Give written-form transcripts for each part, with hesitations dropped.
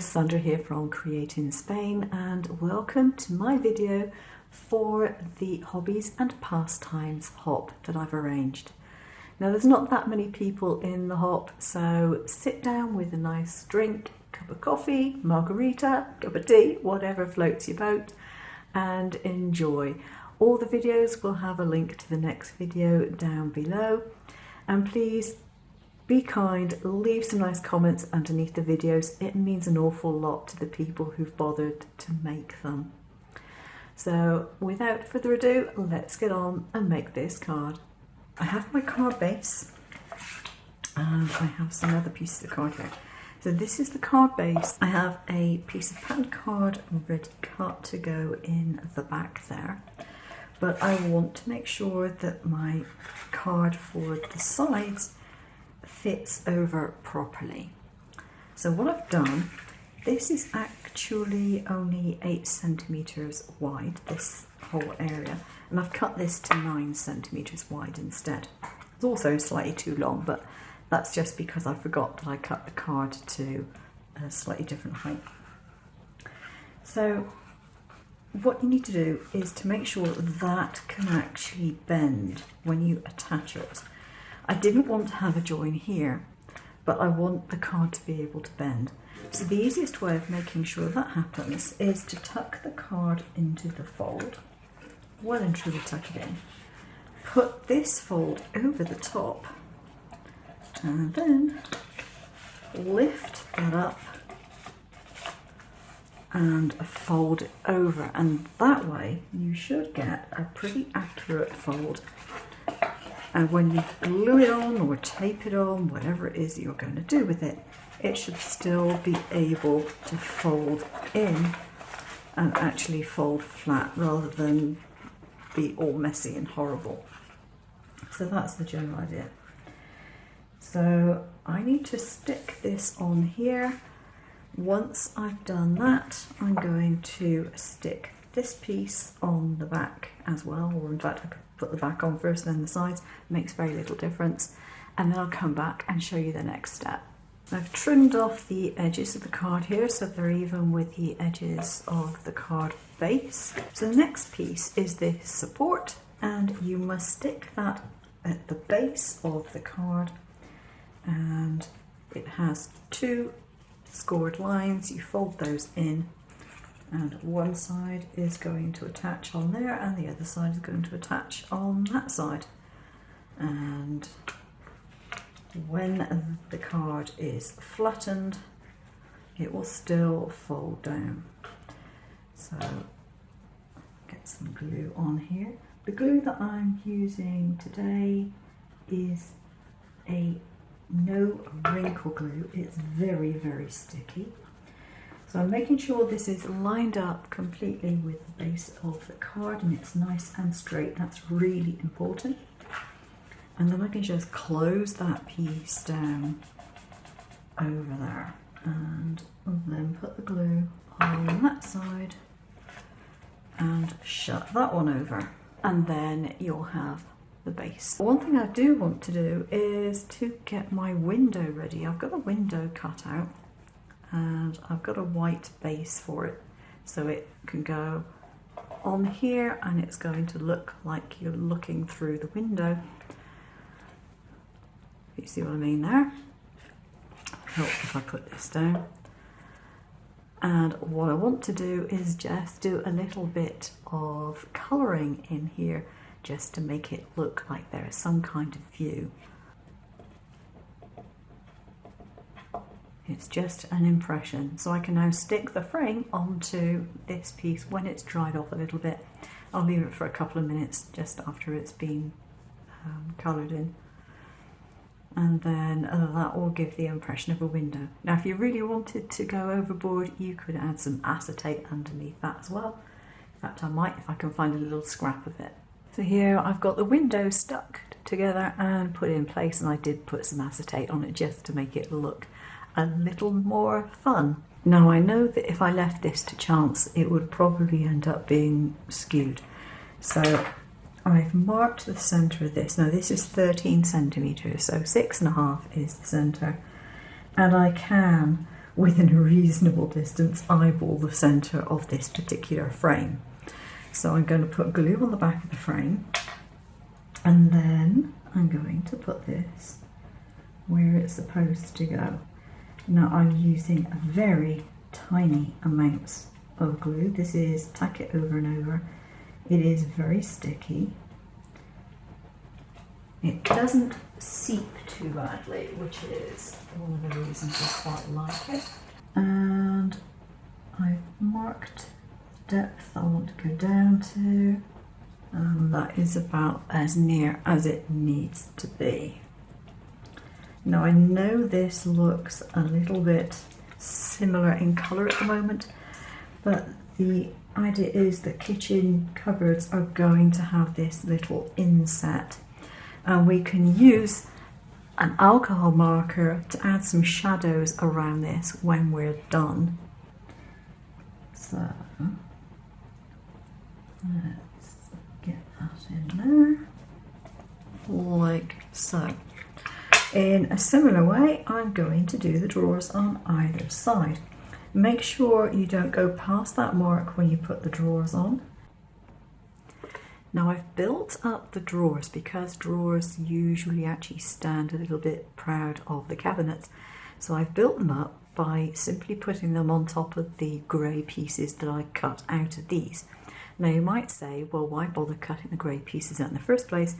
guys, Sandra here from Creating Spain, and welcome to my video for the Hobbies and Pastimes hop that I've arranged. Now there's not that many people in the hop, so sit down with a nice drink, cup of coffee, margarita, cup of tea, whatever floats your boat, and enjoy. All the videos will have a link to the next video down below, and please be kind, leave some nice comments underneath the videos. It means an awful lot to the people who've bothered to make them. So without further ado, let's get on and make this card. I have my card base and I have some other pieces of card here. So this is the card base. I have a piece of pattern card ready cut to go in the back there, but I want to make sure that my card for the sides fits over properly. So what I've done, this is actually only 8 centimeters wide, this whole area, and I've cut this to 9 centimeters wide instead. It's also slightly too long, but that's just because I forgot that I cut the card to a slightly different height. So what you need to do is to make sure that can actually bend when you attach it. I didn't want to have a join here, but I want the card to be able to bend. So the easiest way of making sure that happens is to tuck the card into the fold, well and truly tuck it in. Put this fold over the top, and then lift that up and fold it over, and that way you should get a pretty accurate fold. And when you glue it on or tape it on, whatever it is you're going to do with it, it should still be able to fold in and actually fold flat rather than be all messy and horrible. So that's the general idea. So I need to stick this on here. Once I've done that, I'm going to stick this piece on the back as well, or in fact I could put the back on first then the sides. It makes very little difference, and then I'll come back and show you the next step. I've trimmed off the edges of the card here so they're even with the edges of the card base. So the next piece is the support, and you must stick that at the base of the card, and it has 2 scored lines. You fold those in, and one side is going to attach on there and the other side is going to attach on that side. And when the card is flattened, it will still fold down. So get some glue on here. The glue that I'm using today is a no wrinkle glue. It's very, very sticky. So I'm making sure this is lined up completely with the base of the card and it's nice and straight. That's really important. And then I can just close that piece down over there and then put the glue on that side and shut that one over. And then you'll have the base. One thing I do want to do is to get my window ready. I've got a window cut out and I've got a white base for it, so it can go on here and it's going to look like you're looking through the window. You see what I mean there? Help if I put this down. And what I want to do is just do a little bit of colouring in here just to make it look like there is some kind of view. It's just an impression. So I can now stick the frame onto this piece when it's dried off a little bit. I'll leave it for a couple of minutes just after it's been coloured in. And then that will give the impression of a window. Now if you really wanted to go overboard, you could add some acetate underneath that as well. In fact I might if I can find a little scrap of it. So here I've got the window stuck together and put in place, and I did put some acetate on it just to make it look a little more fun. Now I know that if I left this to chance it would probably end up being skewed. So I've marked the centre of this. Now this is 13 centimetres, so 6.5 is the centre. And I can within a reasonable distance, eyeball the centre of this particular frame. So I'm going to put glue on the back of the frame, and then I'm going to put this where it's supposed to go. Now I'm using a very tiny amounts of glue. This is tack it over and over. It is very sticky. It doesn't seep too badly, which is one of the reasons I quite like it. And I've marked the depth I want to go down to, and that is about as near as it needs to be. Now I know this looks a little bit similar in colour at the moment, but the idea is that kitchen cupboards are going to have this little inset, and we can use an alcohol marker to add some shadows around this when we're done. So let's get that in there, like so. In a similar way, I'm going to do the drawers on either side. Make sure you don't go past that mark when you put the drawers on. Now I've built up the drawers because drawers usually actually stand a little bit proud of the cabinets. So I've built them up by simply putting them on top of the grey pieces that I cut out of these. Now you might say, well, why bother cutting the grey pieces out in the first place?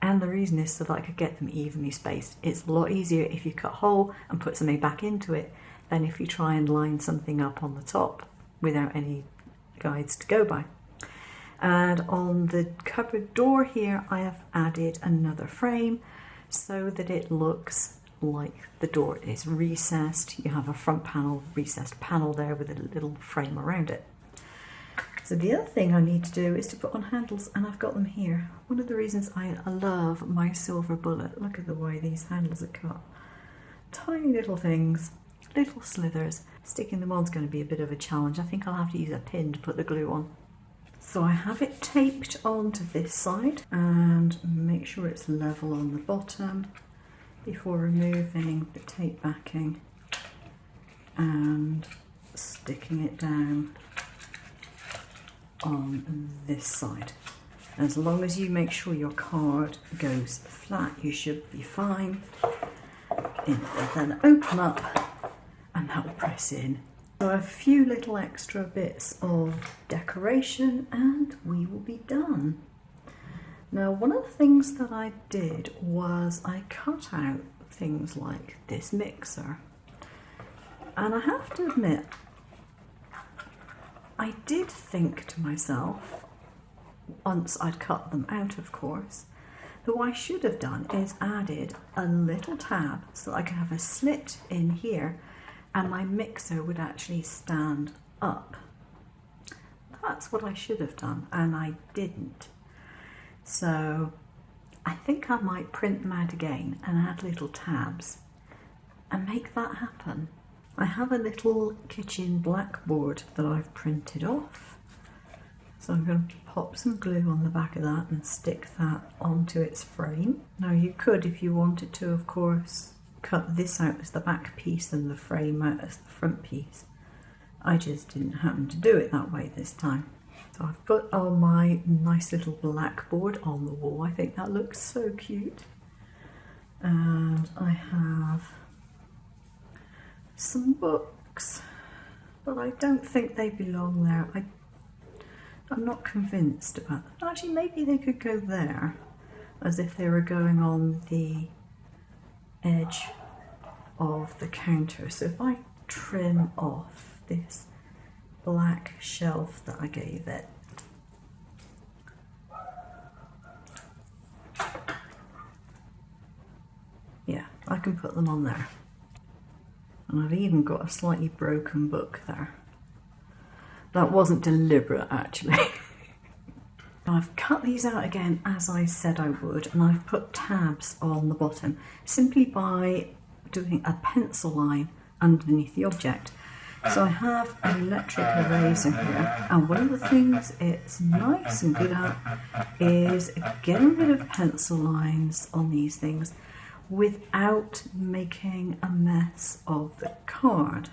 And the reason is so that I could get them evenly spaced. It's a lot easier if you cut a hole and put something back into it than if you try and line something up on the top without any guides to go by. And on the cupboard door here, I have added another frame so that it looks like the door is recessed. You have a front panel, recessed panel there with a little frame around it. So the other thing I need to do is to put on handles, and I've got them here. One of the reasons I love my silver bullet, look at the way these handles are cut. Tiny little things, little slithers. Sticking them on is going to be a bit of a challenge. I think I'll have to use a pin to put the glue on. So I have it taped onto this side, and make sure it's level on the bottom before removing the tape backing and sticking it down on this side. As long as you make sure your card goes flat, you should be fine. It will then open up and that will press in. So a few little extra bits of decoration and we will be done. Now one of the things that I did was I cut out things like this mixer, and I have to admit I did think to myself, once I'd cut them out of course, that what I should have done is added a little tab so that I could have a slit in here and my mixer would actually stand up. That's what I should have done, and I didn't. So I think I might print them out again and add little tabs and make that happen. I have a little kitchen blackboard that I've printed off. So I'm going to pop some glue on the back of that and stick that onto its frame. Now you could, if you wanted to, of course, cut this out as the back piece and the frame out as the front piece. I just didn't happen to do it that way this time. So I've put on my nice little blackboard on the wall. I think that looks so cute. And I have some books, but I don't think they belong there. I'm not convinced about them. Actually, maybe they could go there, as if they were going on the edge of the counter. So if I trim off this black shelf that I gave it, yeah, I can put them on there. And I've even got a slightly broken book there. That wasn't deliberate actually. I've cut these out again as I said I would, and I've put tabs on the bottom simply by doing a pencil line underneath the object. So I have an electric eraser here, and one of the things it's nice and good at is getting rid of pencil lines on these things without making a mess of the card.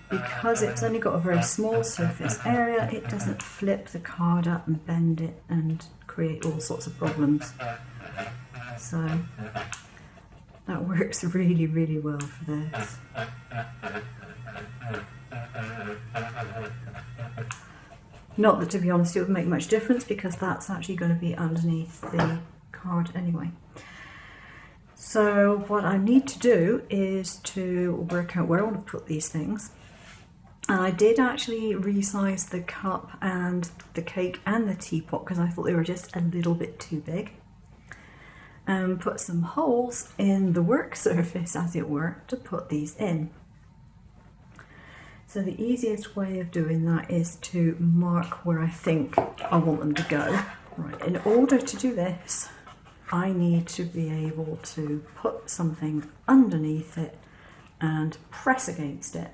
because it's only got a very small surface area, it doesn't flip the card up and bend it and create all sorts of problems. So that works really, really well for this. Not that, to be honest, it would make much difference because that's actually going to be underneath the card anyway. So what I need to do is to work out where I want to put these things. And I did actually resize the cup and the cake and the teapot because I thought they were just a little bit too big. And put some holes in the work surface, as it were, to put these in. So the easiest way of doing that is to mark where I think I want them to go. Right, in order to do this, I need to be able to put something underneath it and press against it.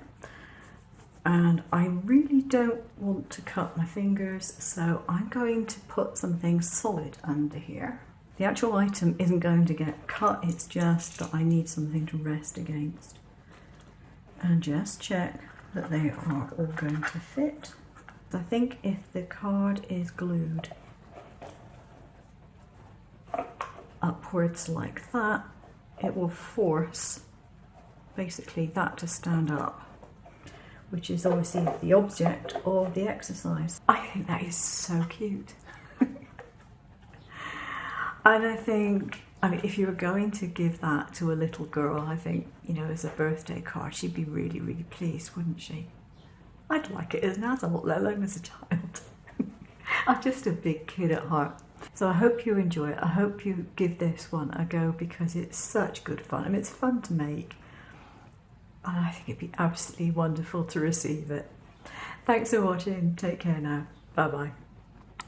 And I really don't want to cut my fingers, so I'm going to put something solid under here. The actual item isn't going to get cut, it's just that I need something to rest against. And just check that they are all going to fit. I think if the card is glued upwards like that, it will force basically that to stand up, which is obviously the object of the exercise. I think that is so cute. And I think, if you were going to give that to a little girl, I think, as a birthday card, she'd be really, really pleased, wouldn't she? I'd like it as an adult, let alone as a child. I'm just a big kid at heart. So I hope you enjoy it. I hope you give this one a go because it's such good fun. It's fun to make. And I think it'd be absolutely wonderful to receive it. Thanks for watching. Take care now. Bye-bye.